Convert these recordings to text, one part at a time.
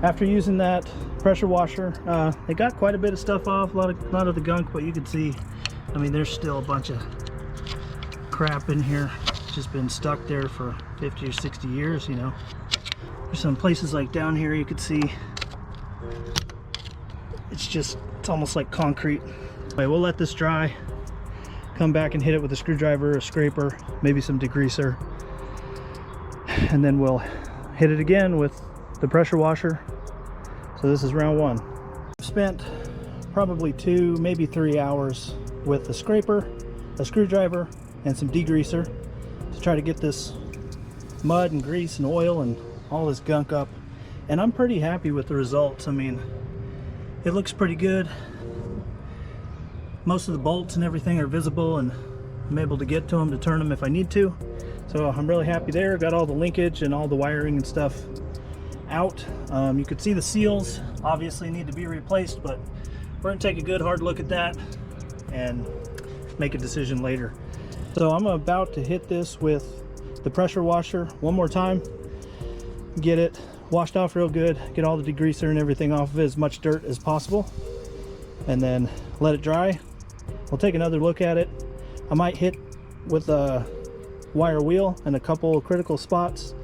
After using that pressure washer, it got quite a bit of stuff off, a lot of the gunk, but you can see, I mean, there's still a bunch of crap in here. It's just been stuck there for 50 or 60 years, you know. There's some places like down here you could see it's almost like concrete. Anyway, we'll let this dry, come back and hit it with a screwdriver, a scraper, maybe some degreaser, and then we'll hit it again with the pressure washer. So this is round one. I've spent probably 2, maybe 3 hours with a scraper, a screwdriver, and some degreaser to try to get this mud and grease and oil and all this gunk up. And I'm pretty happy with the results. I mean, it looks pretty good. Most of the bolts and everything are visible, and I'm able to get to them to turn them if I need to. So I'm really happy there. Got all the linkage and all the wiring and stuff out. You could see the seals obviously need to be replaced, but we're gonna take a good hard look at that and make a decision later. So I'm about to hit this with the pressure washer one more time, get it washed off real good, get all the degreaser and everything off of it, as much dirt as possible, and then let it dry. We'll take another look at it. I might hit with a wire wheel in a couple of critical spots,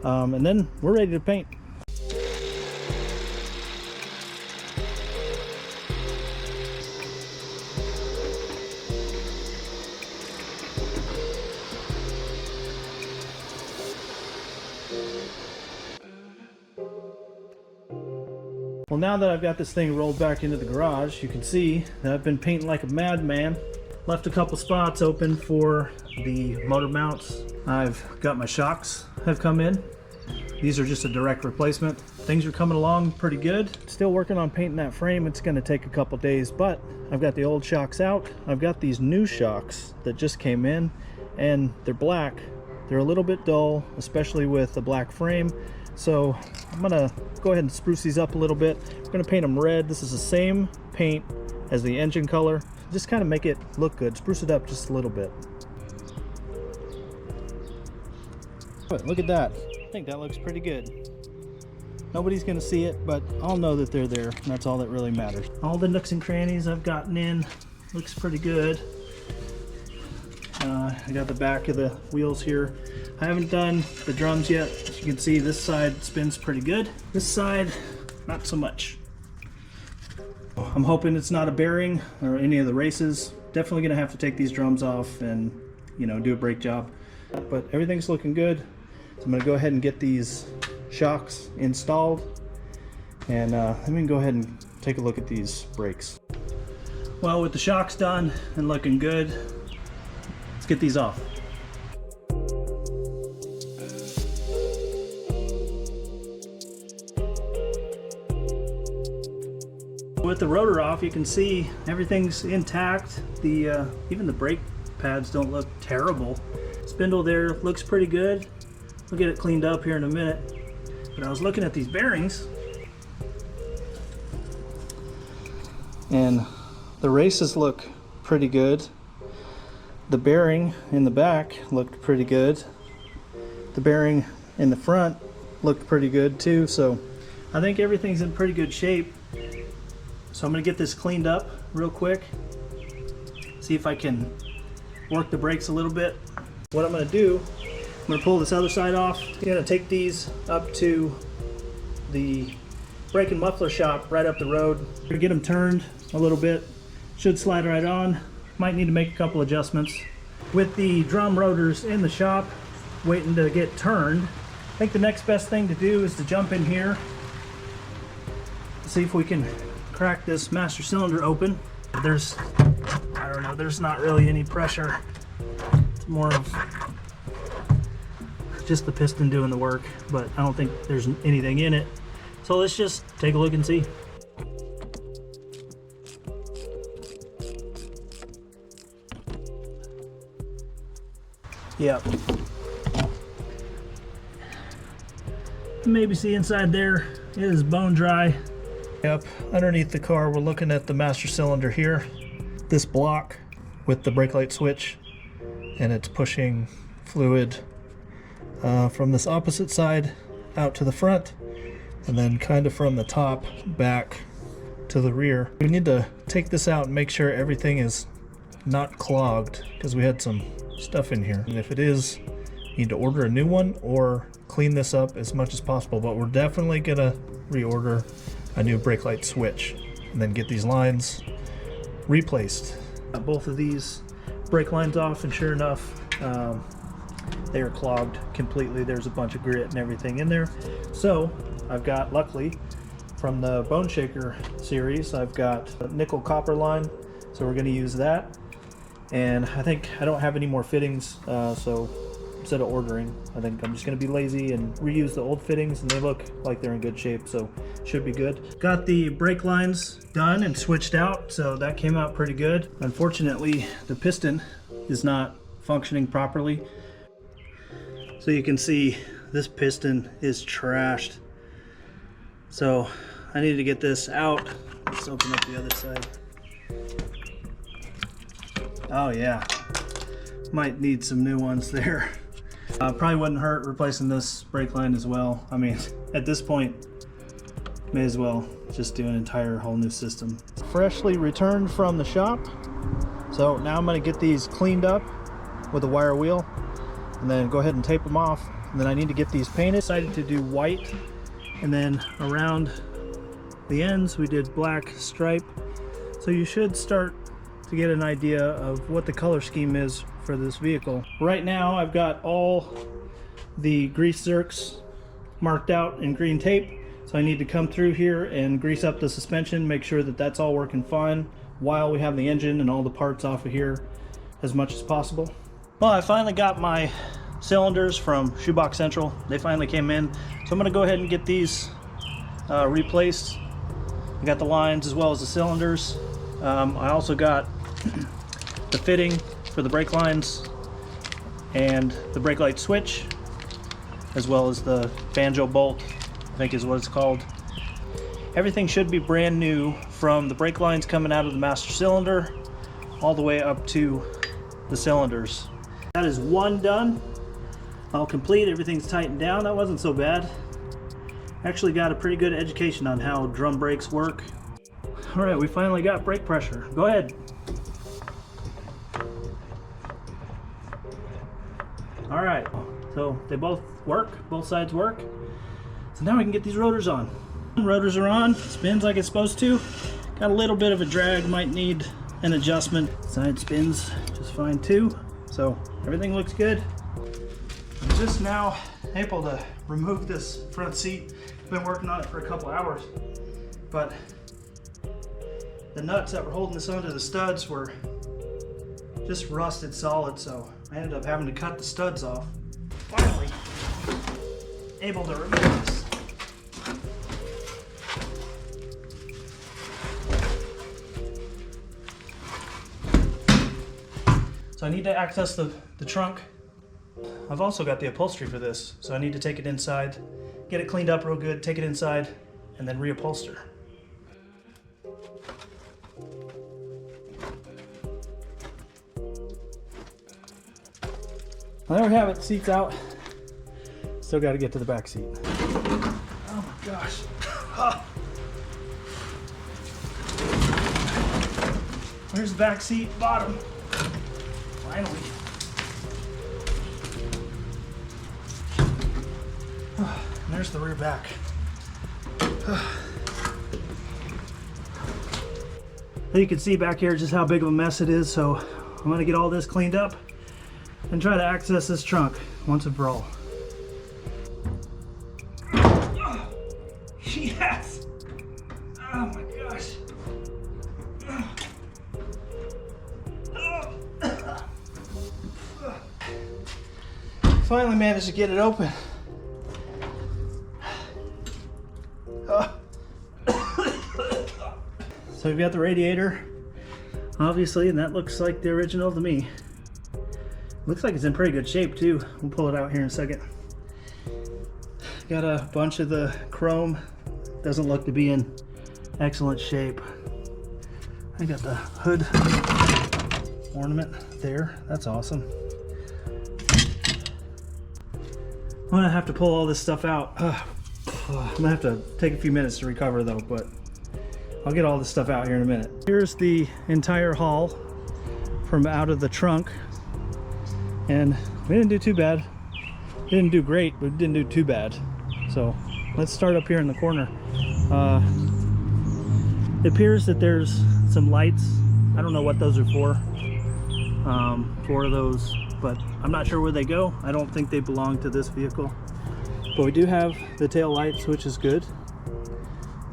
and then we're ready to paint. Well, now that I've got this thing rolled back into the garage, you can see that I've been painting like a madman. Left a couple spots open for the motor mounts. I've got my shocks have come in. These are just a direct replacement. Things are coming along pretty good. Still working on painting that frame. It's going to take a couple days, but I've got the old shocks out. I've got these new shocks that just came in, and they're black. They're a little bit dull, especially with the black frame. So I'm gonna go ahead and spruce these up a little bit. We're gonna paint them red. This is the same paint as the engine color. Just kind of make it look good. Spruce it up just a little bit. Look at that. I think that looks pretty good. Nobody's gonna see it, but I'll know that they're there, and that's all that really matters. All the nooks and crannies I've gotten in. Looks pretty good. I got the back of the wheels here. I haven't done the drums yet. As you can see, this side spins pretty good. This side, not so much. I'm hoping it's not a bearing or any of the races. Definitely gonna have to take these drums off and, you know, do a brake job. But everything's looking good. So I'm gonna go ahead and get these shocks installed. And let me go ahead and take a look at these brakes. Well, with the shocks done and looking good, let's get these off. With the rotor off, you can see everything's intact. Even the brake pads don't look terrible. Spindle there looks pretty good. We'll get it cleaned up here in a minute. But I was looking at these bearings, and the races look pretty good. The bearing in the back looked pretty good. The bearing in the front looked pretty good too. So I think everything's in pretty good shape. So I'm gonna get this cleaned up real quick. See if I can work the brakes a little bit. What I'm gonna do, I'm gonna pull this other side off. I'm gonna take these up to the brake and muffler shop right up the road. I'm gonna get them turned a little bit. Should slide right on. Might need to make a couple adjustments. With the drum rotors in the shop, waiting to get turned, I think the next best thing to do is to jump in here, see if we can crack this master cylinder open. I don't know, there's not really any pressure. It's more of just the piston doing the work, but I don't think there's anything in it. So let's just take a look and see. Yep. Maybe see inside there, it is bone dry. Yep, underneath the car we're looking at the master cylinder here. This block with the brake light switch, and it's pushing fluid from this opposite side out to the front. and then kind of from the top back to the rear. We need to take this out and make sure everything is not clogged, because we had some stuff in here. And if it is, you need to order a new one or clean this up as much as possible. But we're definitely gonna reorder a new brake light switch and then get these lines replaced. Got both of these brake lines off, and sure enough, they are clogged completely. There's a bunch of grit and everything in there. So I've got, luckily, from the Bone Shaker series, I've got a nickel copper line, so we're going to use that. And I think I don't have any more fittings, so instead of ordering, I think I'm just going to be lazy and reuse the old fittings, and they look like they're in good shape, so should be good. Got the brake lines done and switched out, so that came out pretty good. Unfortunately, the piston is not functioning properly. So you can see this piston is trashed. So I need to get this out. Let's open up the other side. Oh yeah, might need some new ones there. Probably wouldn't hurt replacing this brake line as well. I mean, at this point, may as well just do an entire whole new system. Freshly returned from the shop. So now I'm gonna get these cleaned up with a wire wheel, and then go ahead and tape them off. And then I need to get these painted. Decided to do white, and then around the ends we did black stripe. So you should start to get an idea of what the color scheme is for this vehicle. Right now I've got all the grease zerks marked out in green tape, so I need to come through here and grease up the suspension, make sure that that's all working fine while we have the engine and all the parts off of here as much as possible. Well, I finally got my cylinders from Shoebox Central. They finally came in, so I'm going to go ahead and get these replaced. I got the lines as well as the cylinders. I also got the fitting for the brake lines and the brake light switch, as well as the banjo bolt, I think is what it's called. Everything should be brand new, from the brake lines coming out of the master cylinder all the way up to the cylinders. That is one done, all complete. Everything's tightened down. That wasn't so bad. Actually got a pretty good education on how drum brakes work. All right, we finally got brake pressure. Go ahead. All right, so they both work, both sides work. So now we can get these rotors on. Rotors are on, spins like it's supposed to. Got a little bit of a drag, might need an adjustment. Side spins just fine too. So everything looks good. I'm just now able to remove this front seat. I've been working on it for a couple hours, but the nuts that were holding this onto the studs were just rusted solid, so I ended up having to cut the studs off. Finally able to remove this. So I need to access the trunk. I've also got the upholstery for this, so I need to take it inside, get it cleaned up real good, take it inside, and then reupholster. Well, there we have it, seat's out. Still got to get to the back seat. Oh my gosh. Where's the back seat? Bottom. Finally. And there's the rear back. So you can see back here just how big of a mess it is, so I'm going to get all this cleaned up and try to access this trunk once and for all. Yes! Oh my gosh. Finally managed to get it open. So we've got the radiator, obviously, and that looks like the original to me. Looks like it's in pretty good shape too. We'll pull it out here in a second. Got a bunch of the chrome. Doesn't look to be in excellent shape. I got the hood ornament there. That's awesome. I'm gonna have to pull all this stuff out. I'm gonna have to take a few minutes to recover though, but I'll get all this stuff out here in a minute. Here's the entire haul from out of the trunk, and we didn't do too bad. We didn't do great, but we didn't do too bad. So let's start up here in the corner. It appears that there's some lights. I don't know what those are for. 4 of those, but I'm not sure where they go. I don't think they belong to this vehicle. But we do have the tail lights, which is good.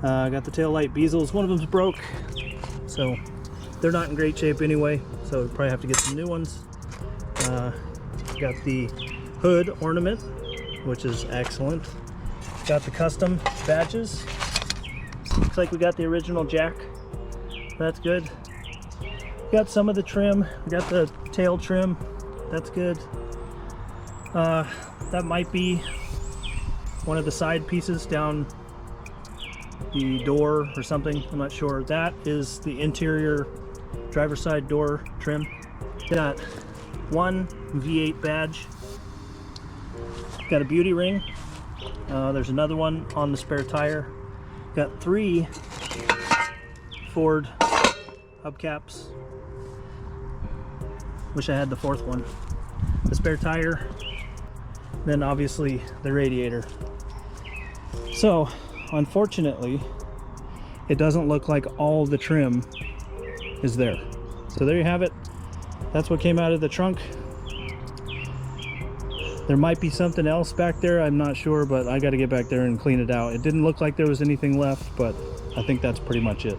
Got the tail light bezels. One of them's broke, so they're not in great shape anyway, so we probably have to get some new ones. Got the hood ornament, which is excellent. Got the custom badges. Looks like we got the original jack. That's good. Got some of the trim. We got the tail trim. That's good. That might be one of the side pieces down the door or something. I'm not sure. That is the interior driver's side door trim. Got one V8 badge. Got a beauty ring. There's another one on the spare tire. Got 3 Ford hubcaps. Wish I had the 4th one. The spare tire, then obviously the radiator. So unfortunately, it doesn't look like all the trim is there. So there you have it. That's what came out of the trunk. There might be something else back there, I'm not sure, but I got to get back there and clean it out. It didn't look like there was anything left, but I think that's pretty much it.